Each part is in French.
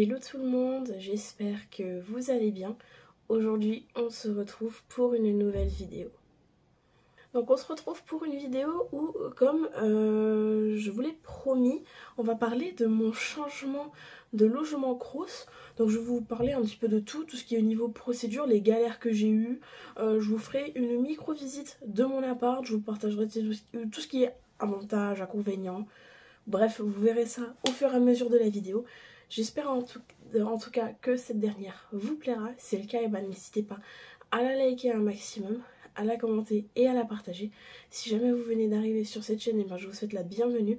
Hello tout le monde, j'espère que vous allez bien. Aujourd'hui on se retrouve pour une nouvelle vidéo. Donc on se retrouve pour une vidéo où, comme je vous l'ai promis, on va parler de mon changement de logement Crous. Donc je vais vous parler un petit peu de tout ce qui est au niveau procédure, les galères que j'ai eues. Je vous ferai une micro-visite de mon appart, je vous partagerai tout ce qui est avantages, inconvénients. Bref, vous verrez ça au fur et à mesure de la vidéo. J'espère en tout cas que cette dernière vous plaira. Si c'est le cas, n'hésitez pas à la liker un maximum, à la commenter et à la partager. Si jamais vous venez d'arriver sur cette chaîne, je vous souhaite la bienvenue.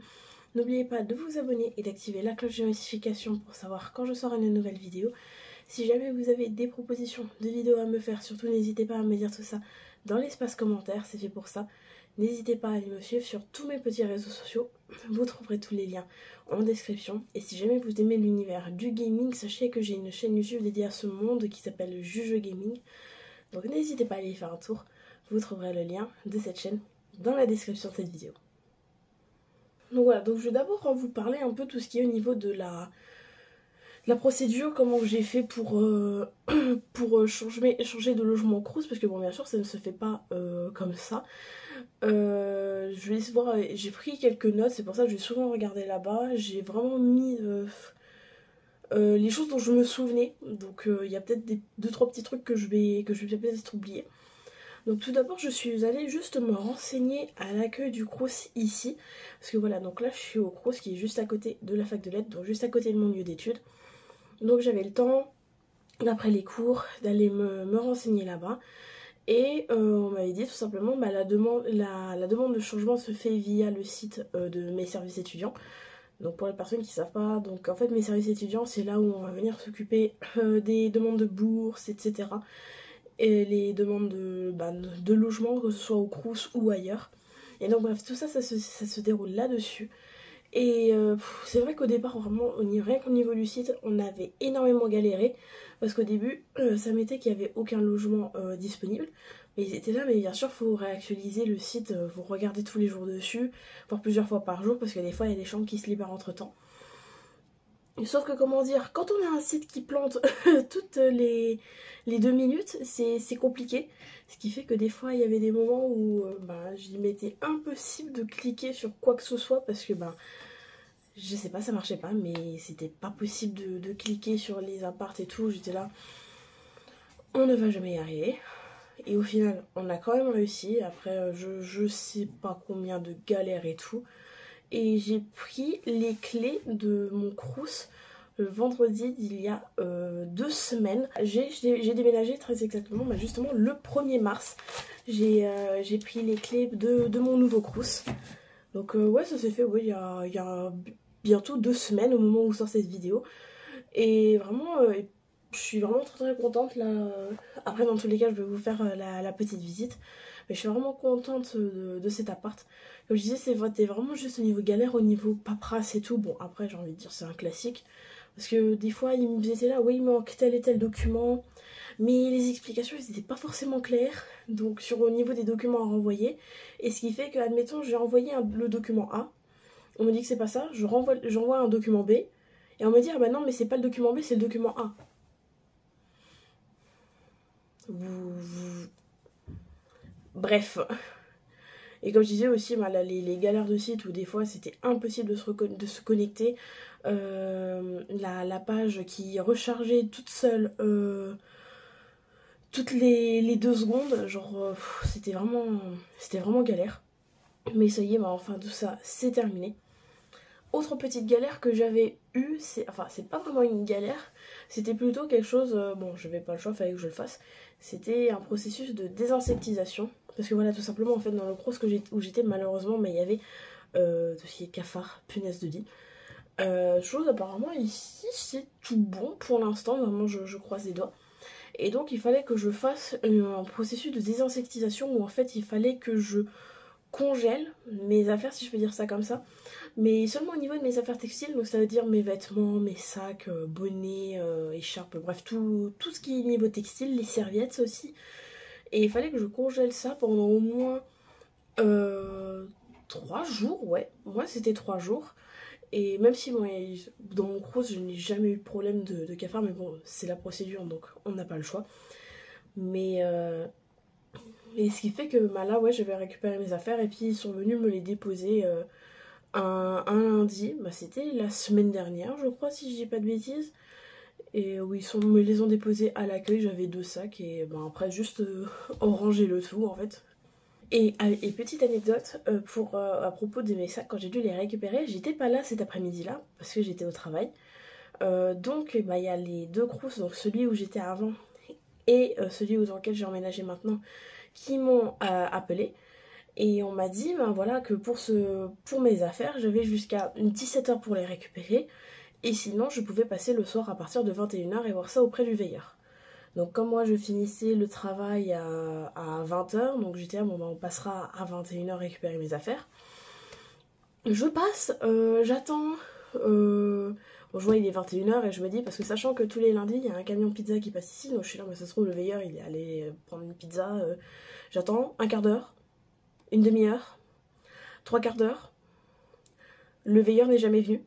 N'oubliez pas de vous abonner et d'activer la cloche de notification pour savoir quand je sors une nouvelle vidéo. Si jamais vous avez des propositions de vidéos à me faire, surtout n'hésitez pas à me dire tout ça dans l'espace commentaire, c'est fait pour ça. N'hésitez pas à aller me suivre sur tous mes petits réseaux sociaux, vous trouverez tous les liens en description. Et si jamais vous aimez l'univers du gaming, sachez que j'ai une chaîne YouTube dédiée à ce monde qui s'appelle Juge Gaming. Donc n'hésitez pas à aller y faire un tour, vous trouverez le lien de cette chaîne dans la description de cette vidéo. Donc voilà, donc je vais d'abord vous parler un peu tout ce qui est au niveau de la procédure, comment j'ai fait pour changer de logement Crous, parce que bon, bien sûr ça ne se fait pas comme ça. Je vais voir, j'ai pris quelques notes, c'est pour ça que je vais souvent regarder là-bas. J'ai vraiment mis les choses dont je me souvenais, donc il y a peut-être 2-3 petits trucs que je vais peut-être oublier. Donc tout d'abord je suis allée juste me renseigner à l'accueil du Crous ici, parce que voilà, donc là je suis au Crous qui est juste à côté de la fac de lettres, donc juste à côté de mon lieu d'études. Donc j'avais le temps, d'après les cours, d'aller me renseigner là-bas. Et on m'avait dit tout simplement la demande de changement se fait via le site de mes services étudiants. Donc pour les personnes qui ne savent pas, donc en fait mes services étudiants c'est là où on va venir s'occuper des demandes de bourse, etc. Et les demandes de logement, que ce soit au Crous ou ailleurs. Et donc bref, tout ça, ça se déroule là-dessus. Et c'est vrai qu'au départ, vraiment, rien qu'au niveau du site, on avait énormément galéré. Parce qu'au début, ça mettait qu'il n'y avait aucun logement disponible. Mais ils étaient là, mais bien sûr, il faut réactualiser le site, vous regardez tous les jours dessus, voire plusieurs fois par jour, parce que des fois, il y a des chambres qui se libèrent entre temps. Sauf que, comment dire, quand on a un site qui plante toutes les 2 minutes, c'est compliqué. Ce qui fait que des fois, il y avait des moments où il m'était impossible de cliquer sur quoi que ce soit, parce que je sais pas, ça marchait pas, mais c'était pas possible de cliquer sur les apparts et tout. J'étais là, on ne va jamais y arriver. Et au final, on a quand même réussi. Après, je sais pas combien de galères et tout. Et j'ai pris les clés de mon Crous le vendredi d'il y a 2 semaines. J'ai déménagé très exactement, justement le 1er mars. J'ai pris les clés de mon nouveau Crous. Donc ouais, ça s'est fait il y a bientôt 2 semaines au moment où sort cette vidéo. Et vraiment, je suis vraiment très contente là. Après, dans tous les cas, je vais vous faire la petite visite. Mais je suis vraiment contente de cet appart. Comme je disais, c'est vraiment juste au niveau galère, au niveau paperasse et tout. Bon, après, j'ai envie de dire, c'est un classique. Parce que des fois, ils me étaient là, oui, il manque tel et tel document. Mais les explications, elles n'étaient pas forcément claires. Donc, au niveau des documents à renvoyer. Et ce qui fait que, admettons, j'ai envoyé le document A. On me dit que c'est pas ça. J'envoie un document B. Et on me dit, ah bah non, mais c'est pas le document B, c'est le document A. Bref. Et comme je disais aussi, les galères de site où des fois c'était impossible de se connecter. La page qui rechargeait toute seule toutes les 2 secondes. Genre, c'était vraiment galère. Mais ça y est, enfin tout ça, c'est terminé. Autre petite galère que j'avais eue, c'est pas vraiment une galère, c'était plutôt quelque chose, bon je vais pas le choix, fallait que je le fasse, c'était un processus de désinsectisation, parce que voilà, tout simplement en fait dans le Crous où j'étais malheureusement, mais il y avait tout ce qui est cafard, punaise de lit. Chose apparemment ici c'est tout bon pour l'instant, vraiment je croise les doigts. Et donc il fallait que je fasse un processus de désinsectisation où en fait il fallait que je congèle mes affaires, si je peux dire ça comme ça, mais seulement au niveau de mes affaires textiles, donc ça veut dire mes vêtements, mes sacs, bonnets, écharpes, bref tout ce qui est niveau textile, les serviettes aussi. Et il fallait que je congèle ça pendant au moins 3 jours, ouais, moi c'était 3 jours. Et même si moi, dans mon crous, je n'ai jamais eu de problème de cafard, mais bon, c'est la procédure, donc on n'a pas le choix. Mais ce qui fait que bah, là, ouais, je vais récupérer mes affaires et puis ils sont venus me les déposer un lundi. Bah, c'était la semaine dernière, je crois, si je dis pas de bêtises. Et oui, me les ont déposés à l'accueil, j'avais 2 sacs et bah, après juste ranger le tout en fait. Et petite anecdote, à propos de mes sacs, quand j'ai dû les récupérer, j'étais pas là cet après-midi-là, parce que j'étais au travail. Donc bah, y a les 2 crousses, donc celui où j'étais avant et celui dans lequel j'ai emménagé maintenant, qui m'ont appelé. Et on m'a dit ben voilà, que pour mes affaires, j'avais jusqu'à 17h pour les récupérer. Et sinon, je pouvais passer le soir à partir de 21h et voir ça auprès du veilleur. Donc comme moi je finissais le travail à 20h, donc j'étais là, bon ben on passera à 21h récupérer mes affaires. Je passe, j'attends, bon je vois il est 21h et je me dis, parce que sachant que tous les lundis il y a un camion pizza qui passe ici, donc je suis là, mais ça se trouve le veilleur il est allé prendre une pizza, j'attends un quart d'heure, une demi-heure, 3/4 d'heure, le veilleur n'est jamais venu.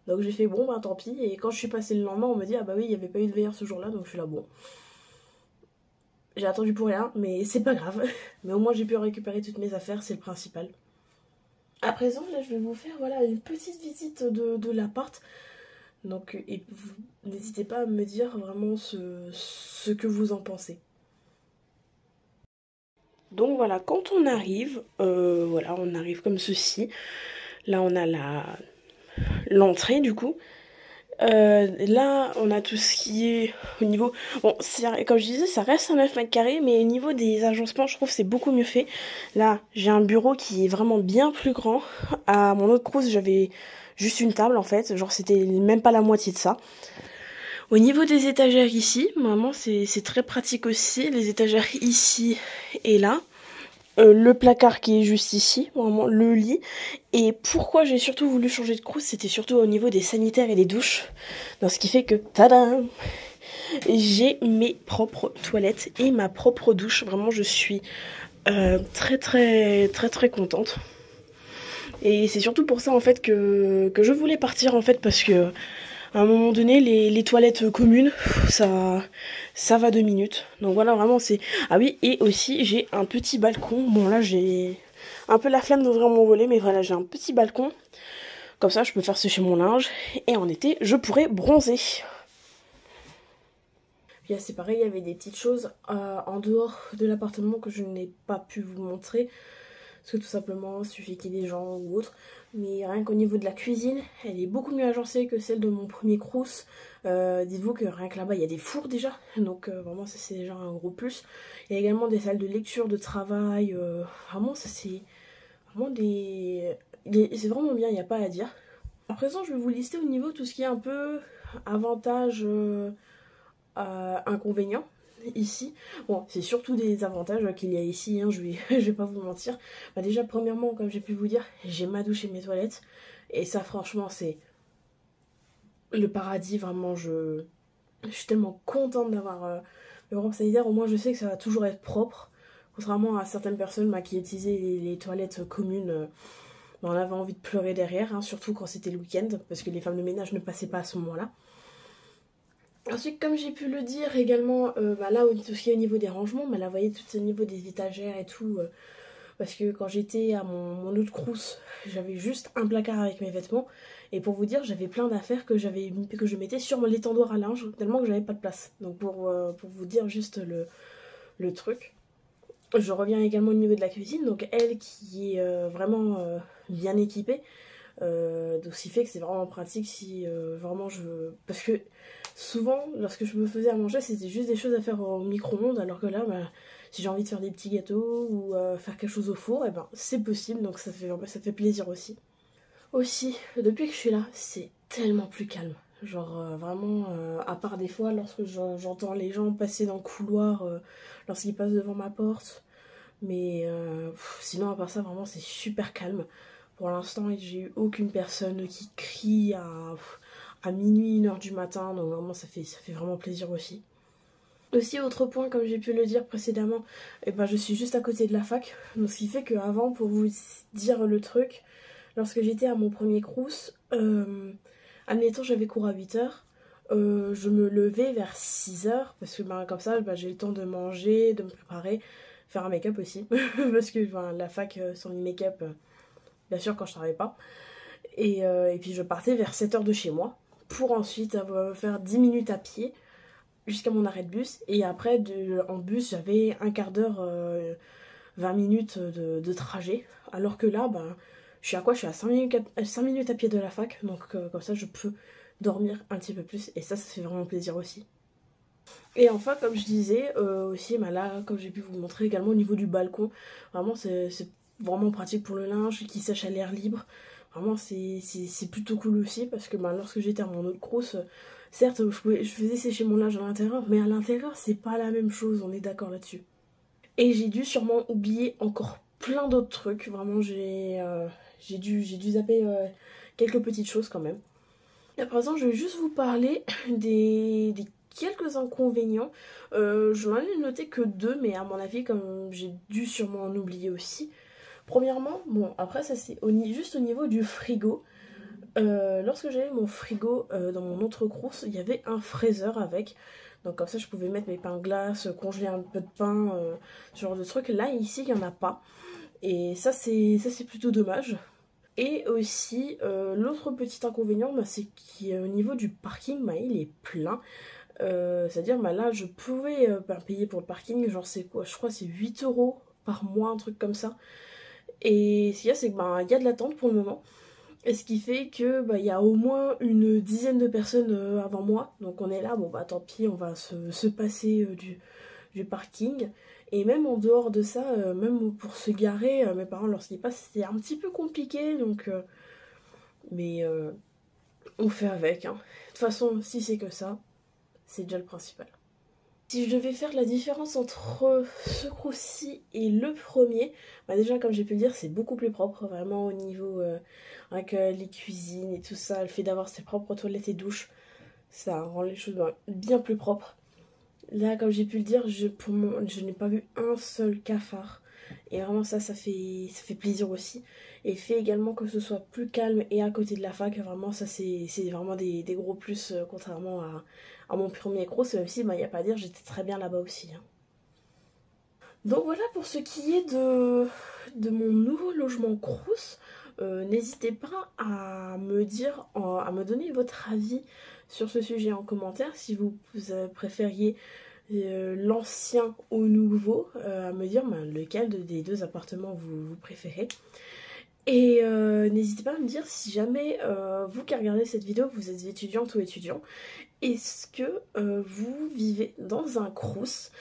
Donc j'ai fait bon bah tant pis, et quand je suis passée le lendemain on me dit ah bah oui il n'y avait pas eu de veilleur ce jour là, donc je suis là bon. J'ai attendu pour rien mais c'est pas grave, mais au moins j'ai pu récupérer toutes mes affaires, c'est le principal. À présent là je vais vous faire voilà une petite visite de l'appart. Donc et n'hésitez pas à me dire vraiment ce que vous en pensez. Donc voilà, quand on arrive, voilà on arrive comme ceci. Là on a l'entrée du coup. Là on a tout ce qui est au niveau, bon comme je disais ça reste un 9 mètres carrés, mais au niveau des agencements je trouve c'est beaucoup mieux fait. Là j'ai un bureau qui est vraiment bien plus grand. À mon autre crous j'avais juste une table en fait, genre c'était même pas la moitié de ça. Au niveau des étagères ici, vraiment c'est très pratique aussi, les étagères ici et là. Le placard qui est juste ici, vraiment le lit. Et pourquoi j'ai surtout voulu changer de crous, c'était surtout au niveau des sanitaires et des douches. Donc ce qui fait que, tadam, j'ai mes propres toilettes et ma propre douche. Vraiment je suis très contente. Et c'est surtout pour ça en fait que je voulais partir en fait, parce que à un moment donné, les toilettes communes, ça va 2 minutes. Donc voilà, vraiment c'est... Ah oui, et aussi j'ai un petit balcon. Bon là j'ai un peu la flemme d'ouvrir mon volet, mais voilà, j'ai un petit balcon. Comme ça, je peux faire sécher mon linge. Et en été, je pourrais bronzer. Puis c'est pareil, il y avait des petites choses en dehors de l'appartement que je n'ai pas pu vous montrer. Parce que tout simplement, il suffit qu'il y ait des gens ou autre. Mais rien qu'au niveau de la cuisine, elle est beaucoup mieux agencée que celle de mon premier crous. Dites-vous que rien que là-bas, il y a des fours déjà. Donc vraiment, ça c'est déjà un gros plus. Il y a également des salles de lecture, de travail. Vraiment, ça c'est vraiment c'est vraiment bien, il n'y a pas à dire. À présent, je vais vous lister au niveau tout ce qui est un peu avantages, inconvénients. Ici, bon c'est surtout des avantages qu'il y a ici, hein, je vais pas vous mentir. Bah déjà premièrement, comme j'ai pu vous dire, j'ai ma douche et mes toilettes, et ça franchement c'est le paradis. Vraiment je suis tellement contente d'avoir le grand sanitaire. Au moins je sais que ça va toujours être propre, contrairement à certaines personnes qui utilisaient les toilettes communes. On avait envie de pleurer derrière, hein, surtout quand c'était le week-end, parce que les femmes de ménage ne passaient pas à ce moment là. Ensuite, comme j'ai pu le dire également, là, tout ce qui est au niveau des rangements, là, vous voyez, tout au niveau des étagères et tout, parce que quand j'étais à mon autre crous, j'avais juste un placard avec mes vêtements, et pour vous dire, j'avais plein d'affaires que je mettais sur l'étendoir à linge, tellement que j'avais pas de place. Donc pour vous dire juste le truc. Je reviens également au niveau de la cuisine, donc elle qui est vraiment bien équipée, donc ce qui fait que c'est vraiment pratique si vraiment je veux... Parce que souvent, lorsque je me faisais à manger, c'était juste des choses à faire au micro-ondes, alors que là, si j'ai envie de faire des petits gâteaux ou faire quelque chose au four, et c'est possible, donc ça fait plaisir aussi. Aussi, depuis que je suis là, c'est tellement plus calme. Genre vraiment, à part des fois lorsque j'entends les gens passer dans le couloir, lorsqu'ils passent devant ma porte. Mais sinon à part ça, vraiment c'est super calme. Pour l'instant, j'ai eu aucune personne qui crie à minuit, 1h du matin. Donc vraiment ça fait vraiment plaisir aussi. Aussi autre point, comme j'ai pu le dire précédemment, je suis juste à côté de la fac. Donc ce qui fait qu'avant, pour vous dire le truc, lorsque j'étais à mon premier crous, Admettons, j'avais cours à 8 heures. Je me levais vers 6 heures parce que comme ça, j'ai le temps de manger, de me préparer, faire un make-up aussi. Parce que la fac sans le make-up, bien sûr, quand je travaillais pas. Et puis je partais vers 7 heures de chez moi pour ensuite faire 10 minutes à pied jusqu'à mon arrêt de bus. Et après, en bus, j'avais un quart d'heure, 20 minutes de trajet. Alors que là, je suis à quoi? Je suis à 5 minutes à pied de la fac. Donc comme ça, je peux dormir un petit peu plus. Et ça fait vraiment plaisir aussi. Et enfin, comme je disais, aussi, là, comme j'ai pu vous montrer également au niveau du balcon, vraiment, c'est vraiment pratique pour le linge qui sèche à l'air libre. Vraiment, c'est plutôt cool aussi parce que lorsque j'étais à mon autre crous, certes, je faisais sécher mon linge à l'intérieur, mais à l'intérieur, c'est pas la même chose, on est d'accord là-dessus. Et j'ai dû sûrement oublier encore plein d'autres trucs. Vraiment, j'ai dû zapper quelques petites choses quand même. Et à présent, je vais juste vous parler des quelques inconvénients. Je n'en ai noté que 2, mais à mon avis, comme j'ai dû sûrement en oublier aussi. Premièrement, bon, après ça c'est juste au niveau du frigo. Lorsque j'avais mon frigo dans mon autre crous, il y avait un fraiseur avec. Donc comme ça je pouvais mettre mes pains de glace, congeler un peu de pain, ce genre de truc. Là ici il n'y en a pas. Et ça c'est plutôt dommage. Et aussi l'autre petit inconvénient, c'est qu'au niveau du parking, il est plein. C'est-à-dire là je pouvais payer pour le parking, genre c'est quoi, je crois c'est 8 € par mois, un truc comme ça. Et ce qu'il y a, c'est que y a de l'attente pour le moment. Et ce qui fait que il y a au moins une dizaine de personnes avant moi. Donc on est là, bon tant pis, on va se passer du parking. Et même en dehors de ça, même pour se garer, mes parents lorsqu'ils passent, c'était un petit peu compliqué. Donc mais on fait avec, hein. De toute façon, si c'est que ça, c'est déjà le principal. Si je devais faire la différence entre ce crous-ci et le premier, déjà comme j'ai pu le dire, c'est beaucoup plus propre, vraiment au niveau avec les cuisines et tout ça, le fait d'avoir ses propres toilettes et douches, ça rend les choses bien plus propres. Là, comme j'ai pu le dire, je n'ai pas vu un seul cafard. Et vraiment ça fait plaisir aussi. Et fait également que ce soit plus calme et à côté de la fac, vraiment ça c'est vraiment des gros plus contrairement à mon premier crous, même si il n'y a pas à dire, j'étais très bien là-bas aussi. Hein. Donc voilà pour ce qui est de mon nouveau logement crous. N'hésitez pas à me dire, à me donner votre avis sur ce sujet en commentaire, si vous préfériez l'ancien au nouveau, à me dire lequel des deux appartements vous préférez. Et n'hésitez pas à me dire si jamais vous qui regardez cette vidéo, vous êtes étudiante ou étudiant, est-ce que vous vivez dans un crous?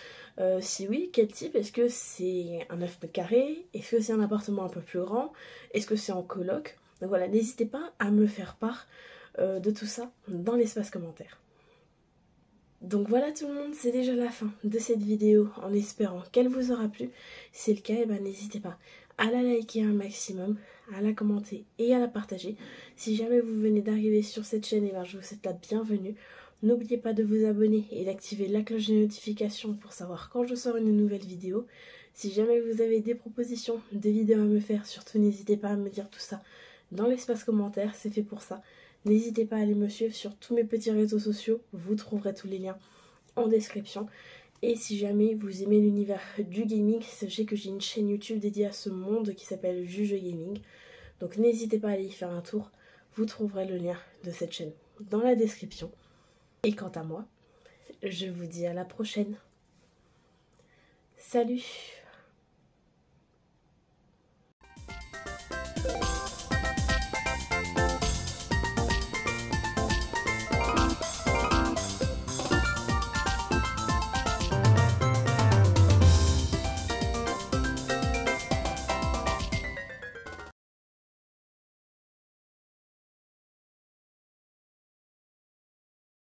Si oui, quel type? Est-ce que c'est un 9 mètres carrés? Est-ce que c'est un appartement un peu plus grand? Est-ce que c'est en coloc? Donc voilà, n'hésitez pas à me faire part de tout ça dans l'espace commentaire. Donc voilà tout le monde, c'est déjà la fin de cette vidéo en espérant qu'elle vous aura plu. Si c'est le cas, n'hésitez pas à la liker un maximum, à la commenter et à la partager. Si jamais vous venez d'arriver sur cette chaîne, je vous souhaite la bienvenue. N'oubliez pas de vous abonner et d'activer la cloche de notification pour savoir quand je sors une nouvelle vidéo. Si jamais vous avez des propositions de vidéos à me faire, surtout n'hésitez pas à me dire tout ça dans l'espace commentaire, c'est fait pour ça. N'hésitez pas à aller me suivre sur tous mes petits réseaux sociaux, vous trouverez tous les liens en description. Et si jamais vous aimez l'univers du gaming, sachez que j'ai une chaîne YouTube dédiée à ce monde qui s'appelle Juge Gaming. Donc n'hésitez pas à aller y faire un tour, vous trouverez le lien de cette chaîne dans la description. Et quant à moi, je vous dis à la prochaine. Salut!